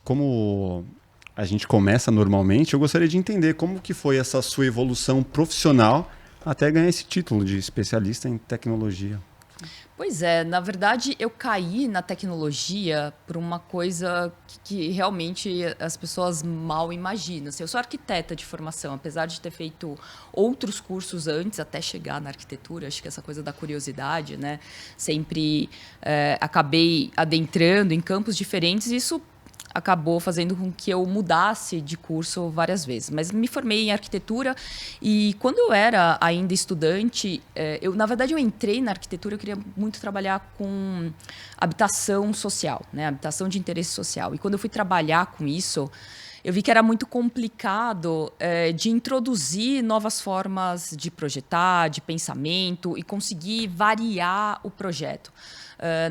como a gente começa normalmente, eu gostaria de entender como que foi essa sua evolução profissional até ganhar esse título de especialista em tecnologia. Pois é, na verdade eu caí na tecnologia por uma coisa que realmente as pessoas mal imaginam. Assim, eu sou arquiteta de formação, apesar de ter feito outros cursos antes até chegar na arquitetura. Acho que essa coisa da curiosidade, né? Sempre acabei adentrando em campos diferentes e isso acabou fazendo com que eu mudasse de curso várias vezes. Mas me formei em arquitetura e quando eu era ainda estudante, na verdade, eu entrei na arquitetura, eu queria muito trabalhar com habitação social, né? Habitação de interesse social. E quando eu fui trabalhar com isso, eu vi que era muito complicado de introduzir novas formas de projetar, de pensamento e conseguir variar o projeto.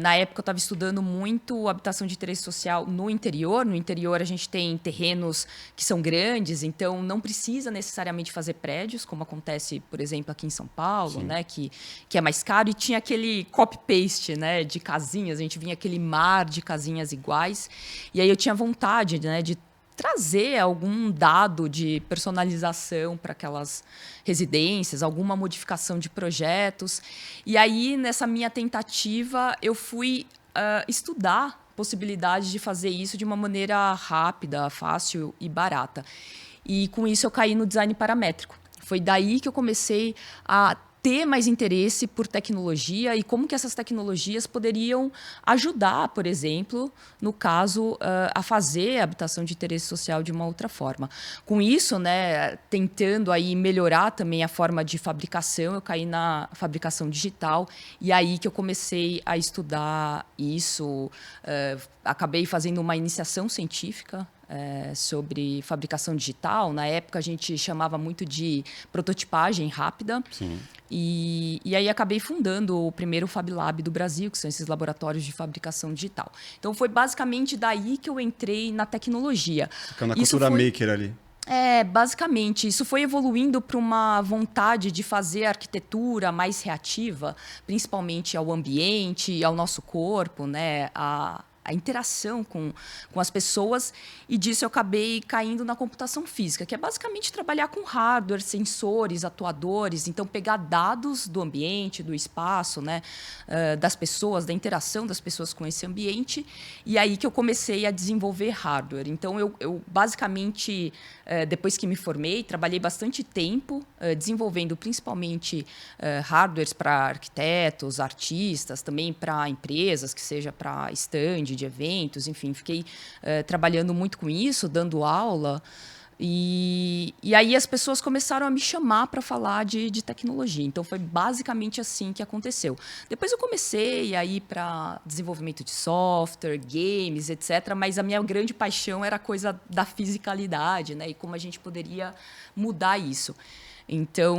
Na época, eu estava estudando muito habitação de interesse social no interior. No interior, a gente tem terrenos que são grandes, então não precisa necessariamente fazer prédios, como acontece, por exemplo, aqui em São Paulo, né, que é mais caro. E tinha aquele copy-paste, né, de casinhas, a gente vinha aquele mar de casinhas iguais. E aí eu tinha vontade, né, de trazer algum dado de personalização para aquelas residências, alguma modificação de projetos. E aí, nessa minha tentativa, eu fui estudar possibilidades de fazer isso de uma maneira rápida, fácil e barata. E com isso eu caí no design paramétrico. Foi daí que eu comecei a ter mais interesse por tecnologia e como que essas tecnologias poderiam ajudar, por exemplo, no caso, a fazer a habitação de interesse social de uma outra forma. Com isso, né, tentando aí melhorar também a forma de fabricação, eu caí na fabricação digital e aí que eu comecei a estudar isso, acabei fazendo uma iniciação científica sobre fabricação digital. Na época, a gente chamava muito de prototipagem rápida. Sim. E aí acabei fundando o primeiro Fab Lab do Brasil, que são esses laboratórios de fabricação digital. Então, foi basicamente daí que eu entrei na tecnologia. Ficando na cultura maker ali. Basicamente, isso foi evoluindo para uma vontade de fazer a arquitetura mais reativa, principalmente ao ambiente, ao nosso corpo, né? A interação com as pessoas, e disso eu acabei caindo na computação física, que é basicamente trabalhar com hardware, sensores, atuadores, então pegar dados do ambiente, do espaço, né, das pessoas, da interação das pessoas com esse ambiente, e aí que eu comecei a desenvolver hardware. Então, eu basicamente, depois que me formei, trabalhei bastante tempo desenvolvendo principalmente hardwares para arquitetos, artistas, também para empresas, que seja para stand, de eventos, enfim, fiquei trabalhando muito com isso, dando aula. E aí as pessoas começaram a me chamar para falar de tecnologia. Então, foi basicamente assim que aconteceu. Depois eu comecei a ir para desenvolvimento de software, games, etc. Mas a minha grande paixão era a coisa da fisicalidade, né? E como a gente poderia mudar isso. Então,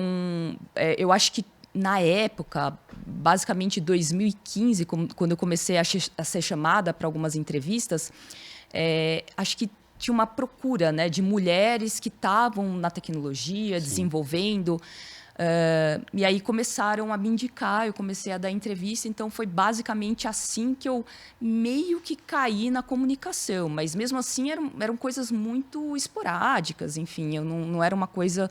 eu acho que na época, basicamente 2015, quando eu comecei a ser chamada para algumas entrevistas, acho que tinha uma procura, né, de mulheres que estavam na tecnologia, sim, desenvolvendo. E aí começaram a me indicar, eu comecei a dar entrevista, então foi basicamente assim que eu meio que caí na comunicação, mas mesmo assim eram coisas muito esporádicas, enfim, não era uma coisa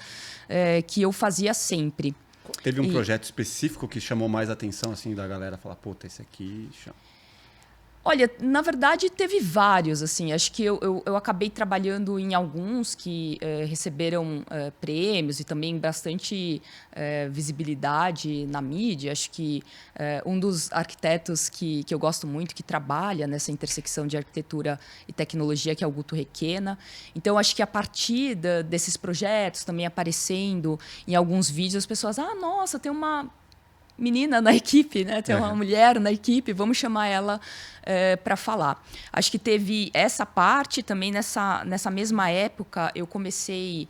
que eu fazia sempre. Teve um projeto específico que chamou mais atenção, assim, da galera falar, puta, esse aqui chama. Olha, na verdade, teve vários, assim. Acho que eu acabei trabalhando em alguns que receberam prêmios e também bastante visibilidade na mídia. Acho que um dos arquitetos que eu gosto muito, que trabalha nessa intersecção de arquitetura e tecnologia, que é o Guto Requena. Então, acho que a partir desses projetos também aparecendo em alguns vídeos, as pessoas, nossa, tem uma menina na equipe, né? Tem uma mulher na equipe, vamos chamar ela para falar. Acho que teve essa parte também. Nessa mesma época, eu comecei...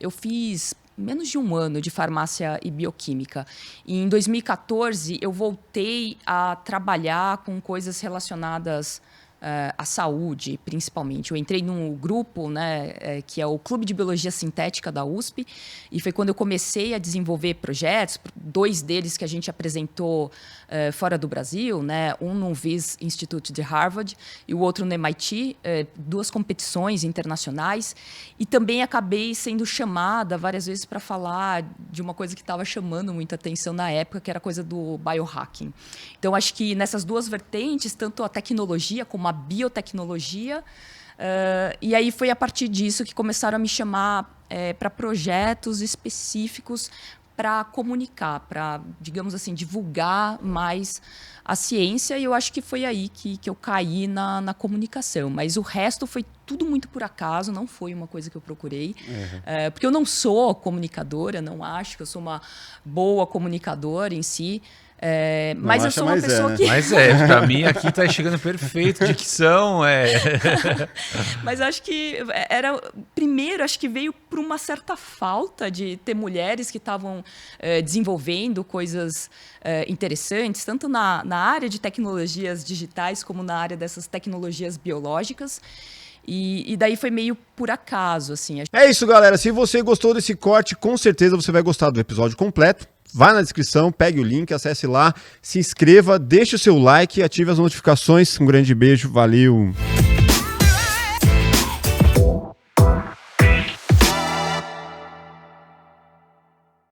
eu fiz menos de um ano de farmácia e bioquímica. E em 2014, eu voltei a trabalhar com coisas relacionadas a saúde, principalmente. Eu entrei num grupo, né, que é o Clube de Biologia Sintética da USP, e foi quando eu comecei a desenvolver projetos, 2 deles que a gente apresentou fora do Brasil, né, um no Wyss Institute de Harvard e o outro no MIT, 2 competições internacionais, e também acabei sendo chamada várias vezes para falar de uma coisa que estava chamando muita atenção na época, que era a coisa do biohacking. Então, acho que nessas 2 vertentes, tanto a tecnologia como a biotecnologia, e aí foi a partir disso que começaram a me chamar para projetos específicos para comunicar, para, digamos assim, divulgar mais a ciência, e eu acho que foi aí que eu caí na comunicação. Mas o resto foi tudo muito por acaso, não foi uma coisa que eu procurei. Porque eu não sou comunicadora, não acho que eu sou uma boa comunicadora em si. Mas eu sou uma pessoa que... Mas pra mim aqui tá chegando perfeito, dicção, Mas acho que primeiro, acho que veio por uma certa falta de ter mulheres que estavam desenvolvendo coisas interessantes, tanto na área de tecnologias digitais como na área dessas tecnologias biológicas. E daí foi meio por acaso, assim. É isso, galera. Se você gostou desse corte, com certeza você vai gostar do episódio completo. Vai na descrição, pegue o link, acesse lá, se inscreva, deixe o seu like e ative as notificações. Um grande beijo, valeu!